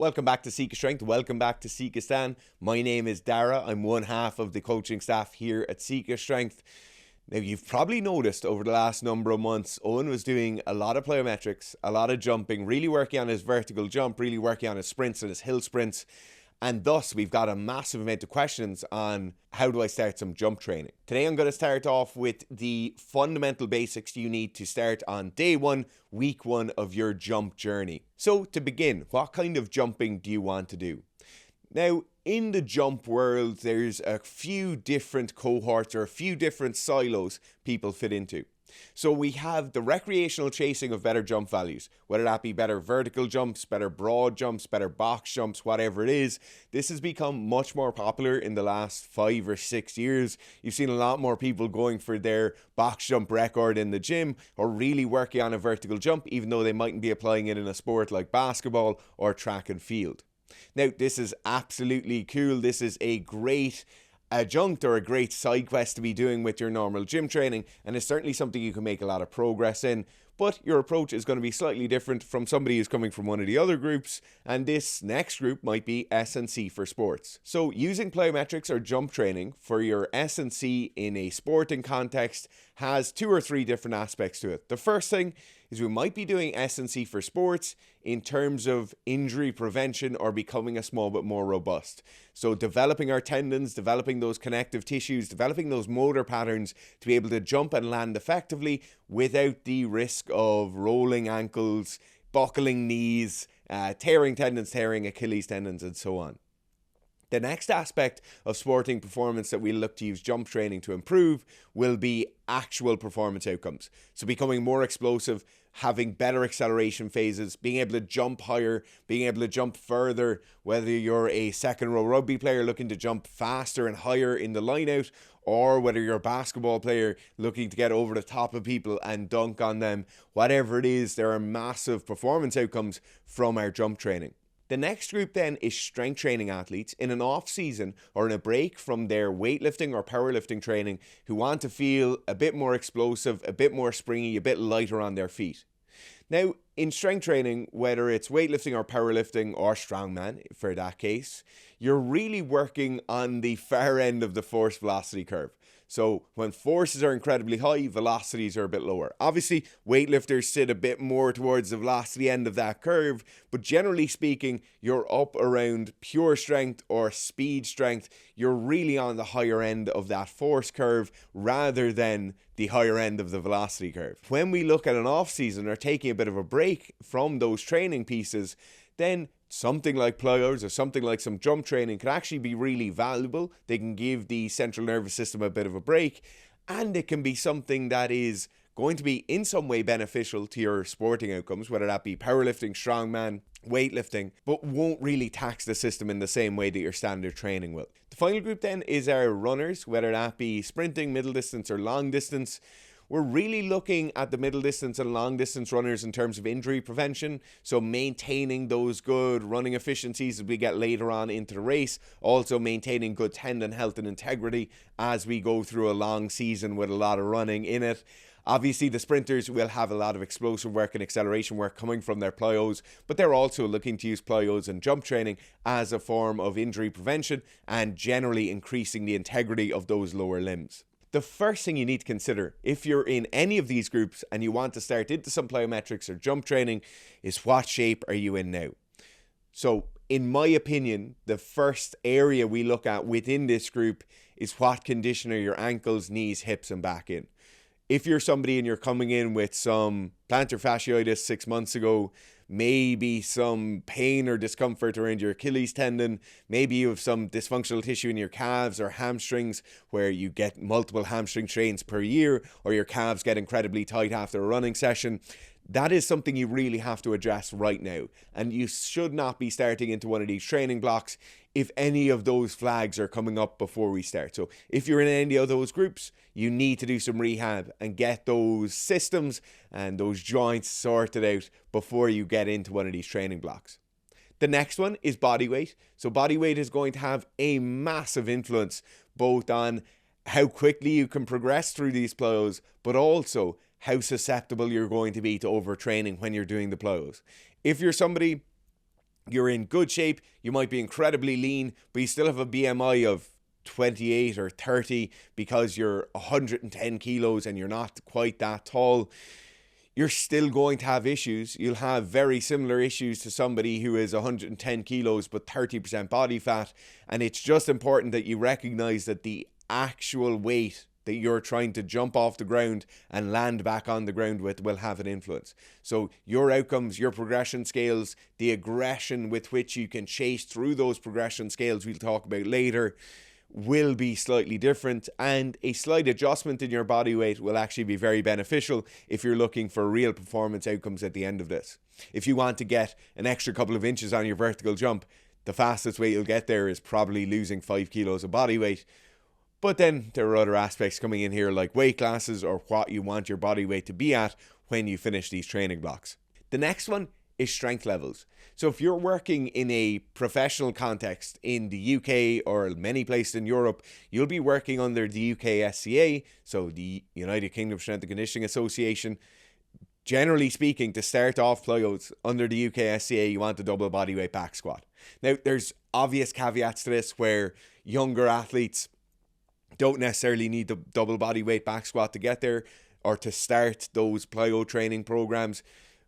Welcome back to Sika Strength. Welcome back to Sika Stan. My name is Dara. I'm one half of the coaching staff here at Sika Strength. Now, you've probably noticed over the last number of months, Owen was doing a lot of plyometrics, a lot of jumping, really working on his vertical jump, really working on his sprints and his hill sprints. And thus, we've got a massive amount of questions on how do I start some jump training. Today, I'm going to start off with the fundamental basics you need to start on day one, week one of your jump journey. So to begin, what kind of jumping do you want to do? Now, in the jump world, there's a few different cohorts or a few different silos people fit into. So we have the recreational chasing of better jump values, whether that be better vertical jumps, better broad jumps, better box jumps, whatever it is. This has become much more popular in the last 5 or 6 years. You've seen a lot more people going for their box jump record in the gym or really working on a vertical jump, even though they mightn't be applying it in a sport like basketball or track and field. Now, this is absolutely cool. This is a great adjunct or a great side quest to be doing with your normal gym training, and it's certainly something you can make a lot of progress in, but your approach is going to be slightly different from somebody who's coming from one of the other groups, and this next group might be S&C for sports. So using plyometrics or jump training for your S&C in a sporting context has 2 or 3 different aspects to it. The first thing is we might be doing S&C for sports in terms of injury prevention or becoming a small bit more robust. So developing our tendons, developing those connective tissues, developing those motor patterns to be able to jump and land effectively without the risk of rolling ankles, buckling knees, tearing tendons, tearing Achilles tendons, and so on. The next aspect of sporting performance that we'll look to use jump training to improve will be actual performance outcomes. So becoming more explosive, having better acceleration phases, being able to jump higher, being able to jump further, whether you're a second row rugby player looking to jump faster and higher in the line out, or whether you're a basketball player looking to get over the top of people and dunk on them. Whatever it is, there are massive performance outcomes from our jump training. The next group then is strength training athletes in an off season or in a break from their weightlifting or powerlifting training who want to feel a bit more explosive, a bit more springy, a bit lighter on their feet. Now, in strength training, whether it's weightlifting or powerlifting or strongman for that case, you're really working on the far end of the force velocity curve. So when forces are incredibly high, velocities are a bit lower. Obviously, weightlifters sit a bit more towards the velocity end of that curve, but generally speaking, you're up around pure strength or speed strength. You're really on the higher end of that force curve rather than the higher end of the velocity curve. When we look at an off season or taking a bit of a break from those training pieces, then something like Plyos or something like some jump training can actually be really valuable. They can give the central nervous system a bit of a break, and it can be something that is going to be in some way beneficial to your sporting outcomes, whether that be powerlifting, strongman, weightlifting, but won't really tax the system in the same way that your standard training will. The final group then is our runners, whether that be sprinting, middle distance or long distance. We're really looking at the middle distance and long distance runners in terms of injury prevention. So maintaining those good running efficiencies as we get later on into the race. Also maintaining good tendon health and integrity as we go through a long season with a lot of running in it. Obviously, the sprinters will have a lot of explosive work and acceleration work coming from their plyos, but they're also looking to use plyos and jump training as a form of injury prevention and generally increasing the integrity of those lower limbs. The first thing you need to consider if you're in any of these groups and you want to start into some plyometrics or jump training is what shape are you in now? So in my opinion, the first area we look at within this group is what condition are your ankles, knees, hips and back in. If you're somebody and you're coming in with some plantar fasciitis 6 months ago, maybe some pain or discomfort around your Achilles tendon, maybe you have some dysfunctional tissue in your calves or hamstrings where you get multiple hamstring strains per year, or your calves get incredibly tight after a running session, that is something you really have to address right now. And you should not be starting into one of these training blocks if any of those flags are coming up before we start. So if you're in any of those groups, you need to do some rehab and get those systems and those joints sorted out before you get into one of these training blocks. The next one is body weight. So body weight is going to have a massive influence both on how quickly you can progress through these plyos, but also how susceptible you're going to be to overtraining when you're doing the plyos. If you're somebody you're in good shape, you might be incredibly lean, but you still have a BMI of 28 or 30 because you're 110 kilos and you're not quite that tall, you're still going to have issues. You'll have very similar issues to somebody who is 110 kilos but 30% body fat. And it's just important that you recognize that the actual weight that you're trying to jump off the ground and land back on the ground with will have an influence. So your outcomes, your progression scales, the aggression with which you can chase through those progression scales we'll talk about later will be slightly different, and a slight adjustment in your body weight will actually be very beneficial if you're looking for real performance outcomes at the end of this. If you want to get an extra couple of inches on your vertical jump, the fastest way you'll get there is probably losing 5 kilos of body weight. But then there are other aspects coming in here like weight classes or what you want your body weight to be at when you finish these training blocks. The next one is strength levels. So if you're working in a professional context in the UK or many places in Europe, you'll be working under the UK SCA, so the United Kingdom Strength and Conditioning Association. Generally speaking, to start off Plyos under the UK SCA, you want a double bodyweight back squat. Now, there's obvious caveats to this where younger athletes don't necessarily need the double bodyweight back squat to get there or to start those plyo training programs,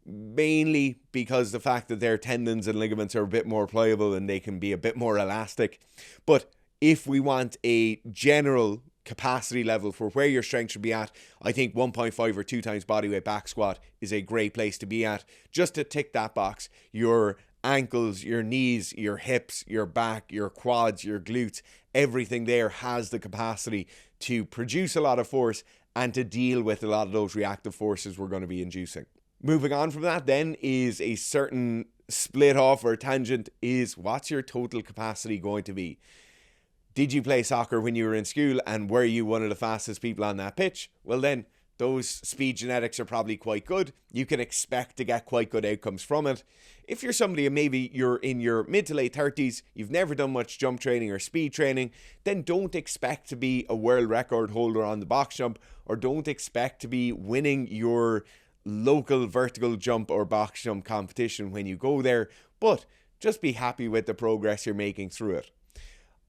mainly because the fact that their tendons and ligaments are a bit more pliable and they can be a bit more elastic. But if we want a general capacity level for where your strength should be at, I think 1.5 or 2 times bodyweight back squat is a great place to be at, just to tick that box. Your ankles, your knees, your hips, your back, your quads, your glutes, everything there has the capacity to produce a lot of force and to deal with a lot of those reactive forces we're going to be inducing. Moving on from that then is a certain split off or tangent is what's your total capacity going to be? Did you play soccer when you were in school and were you one of the fastest people on that pitch? Well then, those speed genetics are probably quite good. You can expect to get quite good outcomes from it. If you're somebody and maybe you're in your mid to late 30s, you've never done much jump training or speed training, then don't expect to be a world record holder on the box jump, or don't expect to be winning your local vertical jump or box jump competition when you go there, but just be happy with the progress you're making through it.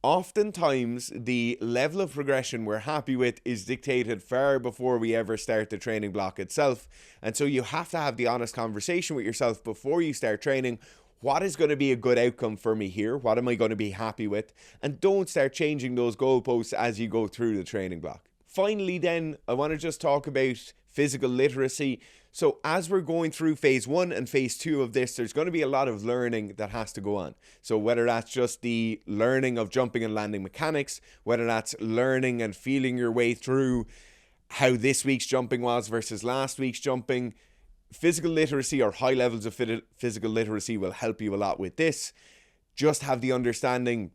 Oftentimes, the level of progression we're happy with is dictated far before we ever start the training block itself. And so you have to have the honest conversation with yourself before you start training. What is going to be a good outcome for me here? What am I going to be happy with? And don't start changing those goalposts as you go through the training block. Finally then, I want to just talk about physical literacy. So as we're going through phase 1 and phase 2 of this, there's going to be a lot of learning that has to go on. So whether that's just the learning of jumping and landing mechanics, whether that's learning and feeling your way through how this week's jumping was versus last week's jumping, physical literacy or high levels of physical literacy will help you a lot with this. Just have the understanding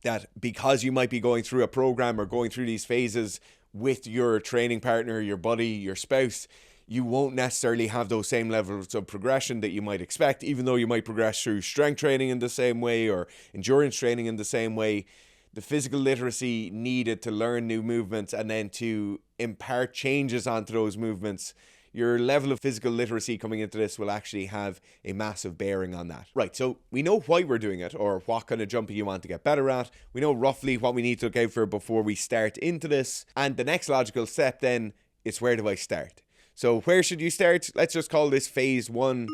that because you might be going through a program or going through these phases with your training partner, your buddy, your spouse, you won't necessarily have those same levels of progression that you might expect, even though you might progress through strength training in the same way or endurance training in the same way. The physical literacy needed to learn new movements and then to impart changes onto those movements, your level of physical literacy coming into this will actually have a massive bearing on that. Right, so we know why we're doing it or what kind of jumping you want to get better at. We know roughly what we need to look out for before we start into this. And the next logical step then is, where do I start? So where should you start? Let's just call this phase 1.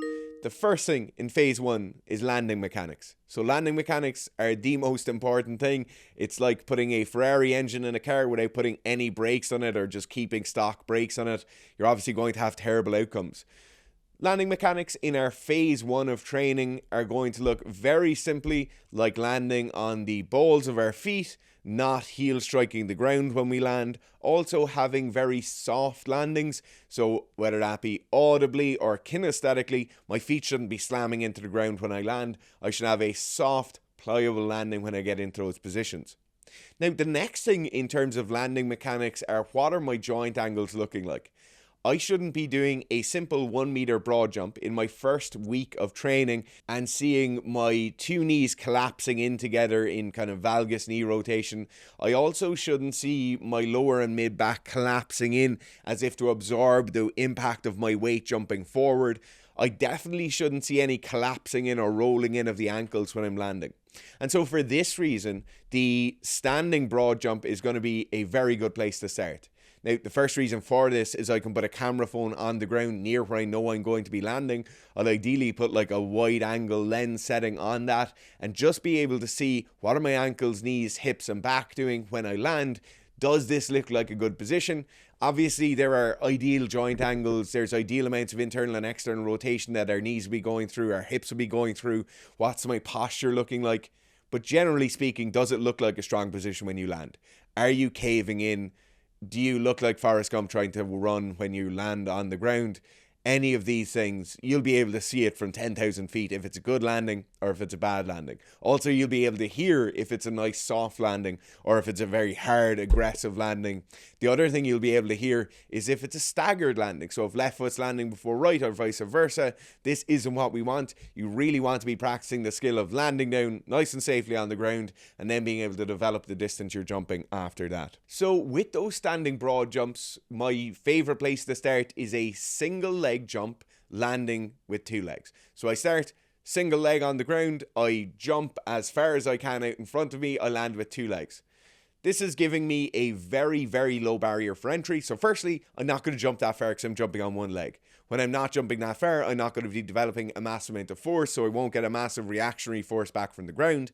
The first thing in phase 1 is landing mechanics. So landing mechanics are the most important thing. It's like putting a Ferrari engine in a car without putting any brakes on it or just keeping stock brakes on it. You're obviously going to have terrible outcomes. Landing mechanics in our phase 1 of training are going to look very simply like landing on the balls of our feet, not heel striking the ground when we land. Also having very soft landings, so whether that be audibly or kinesthetically, my feet shouldn't be slamming into the ground when I land. I should have a soft, pliable landing when I get into those positions. Now, the next thing in terms of landing mechanics are, what are my joint angles looking like? I shouldn't be doing a simple 1 meter broad jump in my first week of training and seeing my 2 knees collapsing in together in kind of valgus knee rotation. I also shouldn't see my lower and mid back collapsing in as if to absorb the impact of my weight jumping forward. I definitely shouldn't see any collapsing in or rolling in of the ankles when I'm landing. And so for this reason, the standing broad jump is going to be a very good place to start. Now, the first reason for this is I can put a camera phone on the ground near where I know I'm going to be landing. I'll ideally put like a wide angle lens setting on that and just be able to see what are my ankles, knees, hips and back doing when I land. Does this look like a good position? Obviously, there are ideal joint angles. There's ideal amounts of internal and external rotation that our knees will be going through, our hips will be going through. What's my posture looking like? But generally speaking, does it look like a strong position when you land? Are you caving in? Do you look like Forrest Gump trying to run when you land on the ground? Any of these things, you'll be able to see it from 10,000 feet if it's a good landing or if it's a bad landing. Also, you'll be able to hear if it's a nice soft landing or if it's a very hard, aggressive landing. The other thing you'll be able to hear is if it's a staggered landing. So if left foot's landing before right or vice versa, this isn't what we want. You really want to be practicing the skill of landing down nice and safely on the ground and then being able to develop the distance you're jumping after that. So with those standing broad jumps, my favorite place to start is a single leg jump landing with two legs. So I start single leg on the ground, I jump as far as I can out in front of me, I land with two legs. This is giving me a very, very low barrier for entry. So firstly, I'm not going to jump that far because I'm jumping on one leg. When I'm not jumping that far, I'm not going to be developing a massive amount of force, so I won't get a massive reactionary force back from the ground.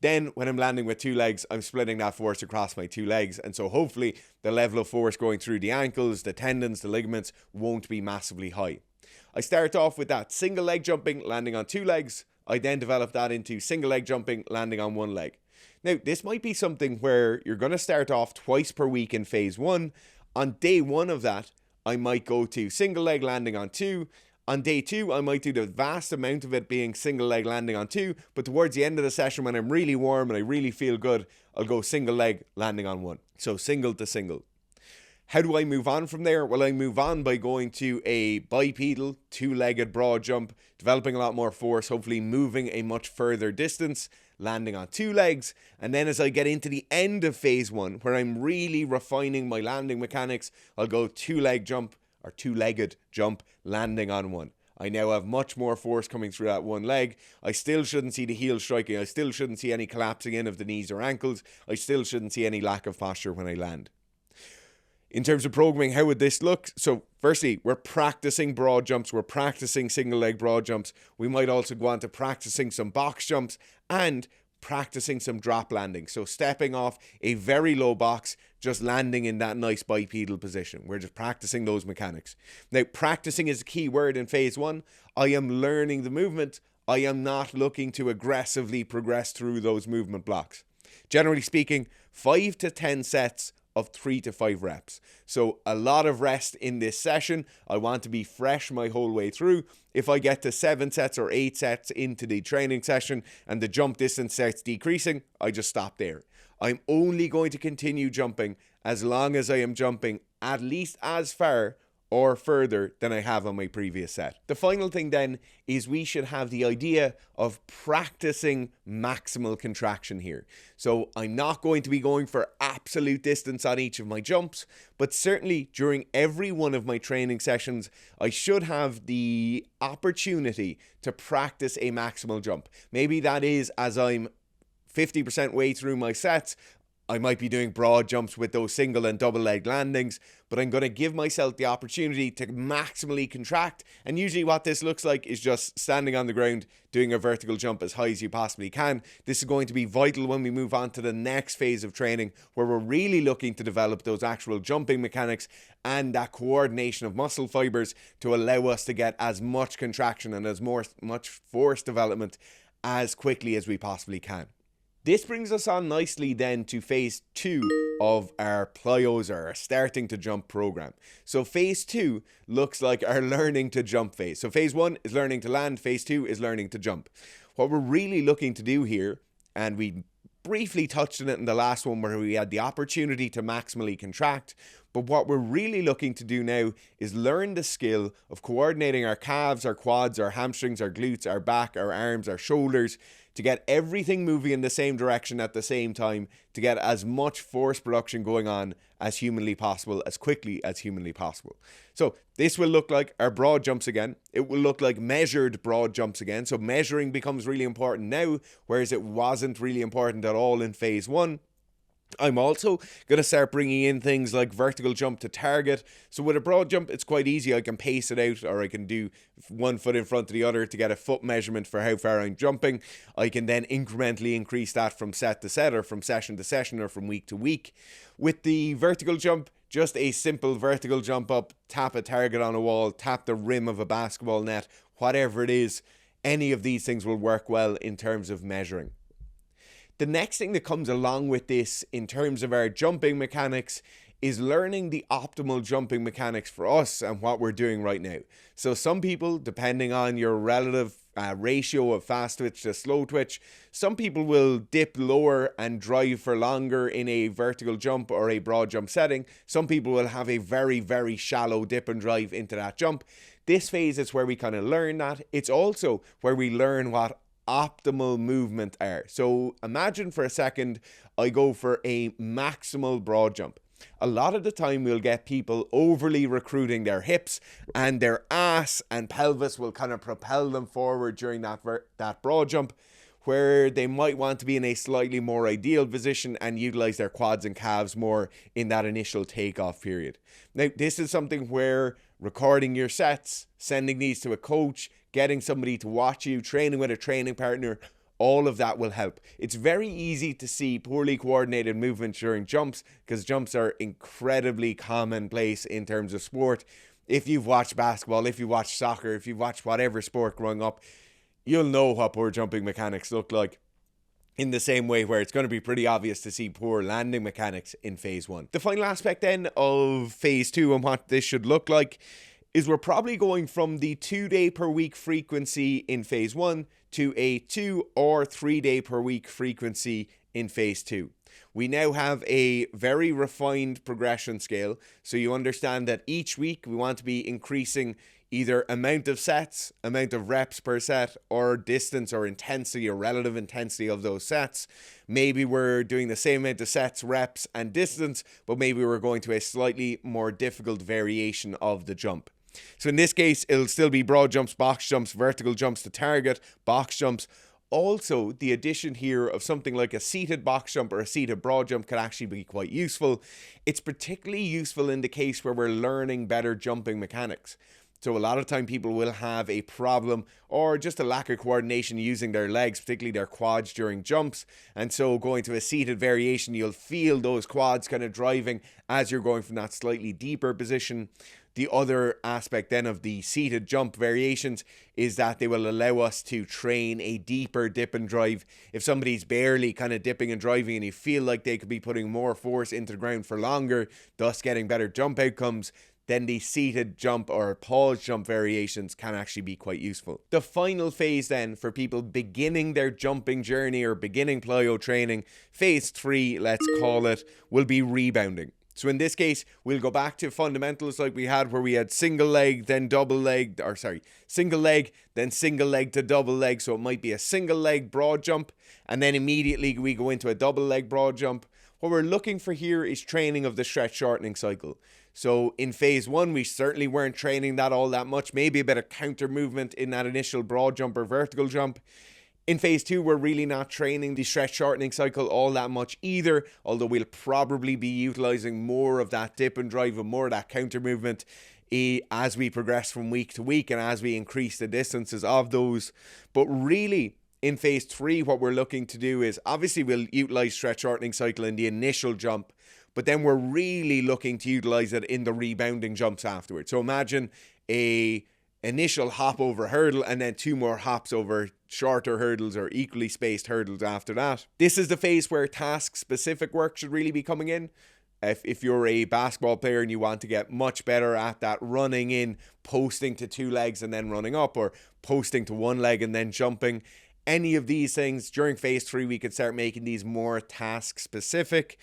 Then when I'm landing with two legs, I'm splitting that force across my two legs. And so hopefully the level of force going through the ankles, the tendons, the ligaments won't be massively high. I start off with that single leg jumping, landing on two legs. I then develop that into single leg jumping, landing on one leg. Now, this might be something where you're going to start off twice per week in phase one. On day one of that, I might go to single leg landing on two. On day two, I might do the vast amount of it being single leg landing on two, but towards the end of the session when I'm really warm and I really feel good, I'll go single leg landing on one. So single to single. How do I move on from there? Well, I move on by going to a bipedal, two-legged broad jump, developing a lot more force, hopefully moving a much further distance, landing on two legs. And then as I get into the end of phase one, where I'm really refining my landing mechanics, I'll go two-leg jump or two-legged jump, landing on one. I now have much more force coming through that one leg. I still shouldn't see the heel striking. I still shouldn't see any collapsing in of the knees or ankles. I still shouldn't see any lack of posture when I land. In terms of programming, how would this look? So firstly, we're practicing broad jumps. We're practicing single leg broad jumps. We might also go on to practicing some box jumps and practicing some drop landing. So stepping off a very low box, just landing in that nice bipedal position. We're just practicing those mechanics. Now, practicing is a key word in phase one. I am learning the movement. I am not looking to aggressively progress through those movement blocks. Generally speaking, 5 to 10 sets of 3 to 5 reps. So a lot of rest in this session. I want to be fresh my whole way through. If I get to 7 sets or 8 sets into the training session and the jump distance starts decreasing, I just stop there. I'm only going to continue jumping as long as I am jumping at least as far or further than I have on my previous set. The final thing then is we should have the idea of practicing maximal contraction here. So I'm not going to be going for absolute distance on each of my jumps, but certainly during every one of my training sessions, I should have the opportunity to practice a maximal jump. Maybe that is as I'm 50% way through my sets, I might be doing broad jumps with those single and double leg landings, but I'm going to give myself the opportunity to maximally contract. And usually what this looks like is just standing on the ground, doing a vertical jump as high as you possibly can. This is going to be vital when we move on to the next phase of training, where we're really looking to develop those actual jumping mechanics and that coordination of muscle fibers to allow us to get as much contraction and as much force development as quickly as we possibly can. This brings us on nicely then to phase 2 of our Plyos, or our starting to jump program. So phase 2 looks like our learning to jump phase. So phase 1 is learning to land, phase 2 is learning to jump. What we're really looking to do here, and we briefly touched on it in the last one where we had the opportunity to maximally contract, but what we're really looking to do now is learn the skill of coordinating our calves, our quads, our hamstrings, our glutes, our back, our arms, our shoulders, to get everything moving in the same direction at the same time, to get as much force production going on as humanly possible, as quickly as humanly possible. So this will look like our broad jumps again. It will look like measured broad jumps again. So measuring becomes really important now, whereas it wasn't really important at all in phase 1. I'm also going to start bringing in things like vertical jump to target. So with a broad jump, it's quite easy. I can pace it out, or I can do one foot in front of the other to get a foot measurement for how far I'm jumping. I can then incrementally increase that from set to set, or from session to session, or from week to week. With the vertical jump, just a simple vertical jump up, tap a target on a wall, tap the rim of a basketball net, whatever it is. Any of these things will work well in terms of measuring. The next thing that comes along with this in terms of our jumping mechanics is learning the optimal jumping mechanics for us and what we're doing right now. So some people, depending on your relative ratio of fast twitch to slow twitch, some people will dip lower and drive for longer in a vertical jump or a broad jump setting. Some people will have a very, very shallow dip and drive into that jump. This phase is where we kind of learn that. It's also where we learn what optimal movement are. So imagine for a second I go for a maximal broad jump. A lot of the time we'll get people overly recruiting their hips, and their ass and pelvis will kind of propel them forward during that broad jump, where they might want to be in a slightly more ideal position and utilize their quads and calves more in that initial takeoff period. Now, this is something where recording your sets, sending these to a coach, getting somebody to watch you, training with a training partner, all of that will help. It's very easy to see poorly coordinated movements during jumps, because jumps are incredibly commonplace in terms of sport. If you've watched basketball, if you've watched soccer, if you've watched whatever sport growing up, you'll know what poor jumping mechanics look like. In the same way where it's going to be pretty obvious to see poor landing mechanics in phase 1. The final aspect then of phase 2 and what this should look like is we're probably going from the 2-day per week frequency in phase 1 to a 2 or 3 day per week frequency in phase 2. We now have a very refined progression scale, so you understand that each week we want to be increasing either amount of sets, amount of reps per set, or distance or intensity or relative intensity of those sets. Maybe we're doing the same amount of sets, reps, and distance, but maybe we're going to a slightly more difficult variation of the jump. So in this case, it'll still be broad jumps, box jumps, vertical jumps to target, box jumps. Also, the addition here of something like a seated box jump or a seated broad jump could actually be quite useful. It's particularly useful in the case where we're learning better jumping mechanics. So a lot of time people will have a problem or just a lack of coordination using their legs, particularly their quads during jumps. And so going to a seated variation, you'll feel those quads kind of driving as you're going from that slightly deeper position. The other aspect then of the seated jump variations is that they will allow us to train a deeper dip and drive. If somebody's barely kind of dipping and driving and you feel like they could be putting more force into the ground for longer, thus getting better jump outcomes, then the seated jump or pause jump variations can actually be quite useful. The final phase then for people beginning their jumping journey or beginning plyo training, phase 3, let's call it, will be rebounding. So in this case, we'll go back to fundamentals like we had where we had single leg, then single leg, then single leg to double leg. So it might be a single leg broad jump, and then immediately we go into a double leg broad jump. What we're looking for here is training of the stretch shortening cycle. So in phase 1, we certainly weren't training that all that much, maybe a bit of counter movement in that initial broad jump or vertical jump. In phase 2, we're really not training the stretch shortening cycle all that much either, although we'll probably be utilizing more of that dip and drive and more of that counter movement as we progress from week to week and as we increase the distances of those. But really, in phase 3, what we're looking to do is, obviously we'll utilize stretch shortening cycle in the initial jump, but then we're really looking to utilize it in the rebounding jumps afterwards. So imagine a initial hop over hurdle and then 2 more hops over shorter hurdles or equally spaced hurdles after that. This is the phase where task-specific work should really be coming in. If you're a basketball player and you want to get much better at that running in, posting to 2 legs and then running up, or posting to 1 leg and then jumping, any of these things during phase 3, we could start making these more task-specific.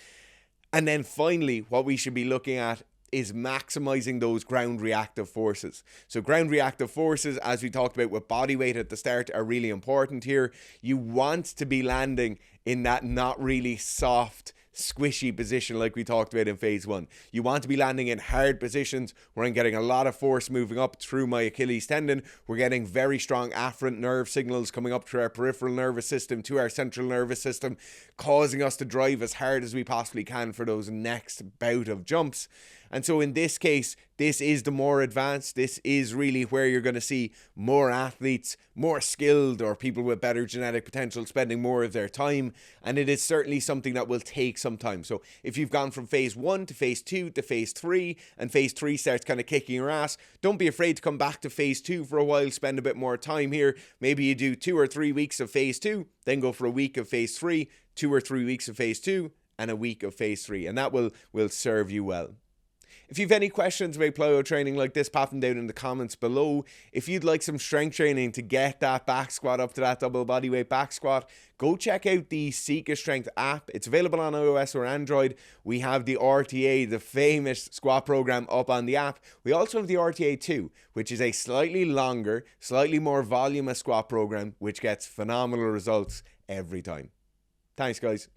And then finally, what we should be looking at is maximizing those ground reactive forces. So ground reactive forces, as we talked about with body weight at the start, are really important here. You want to be landing in that not really soft, squishy position like we talked about in phase 1. You want to be landing in hard positions where I'm getting a lot of force moving up through my Achilles tendon. We're getting very strong afferent nerve signals coming up through our peripheral nervous system to our central nervous system, causing us to drive as hard as we possibly can for those next bout of jumps. And so in this case, this is the more advanced. This is really where you're going to see more athletes, more skilled, or people with better genetic potential spending more of their time. And it is certainly something that will take some time. So if you've gone from phase 1 to phase 2 to phase 3, and phase 3 starts kind of kicking your ass, don't be afraid to come back to phase 2 for a while, spend a bit more time here. Maybe you do 2 or 3 weeks of phase 2, then go for a week of phase 3, 2 or 3 weeks of phase 2, and a week of phase 3. And that will serve you well. If you've any questions about plyo training like this, pop them down in the comments below. If you'd like some strength training to get that back squat up to that double bodyweight back squat, go check out the Sika Strength app. It's available on iOS or Android. We have the RTA, the famous squat program, up on the app. We also have the RTA 2, which is a slightly longer, slightly more voluminous squat program, which gets phenomenal results every time. Thanks, guys.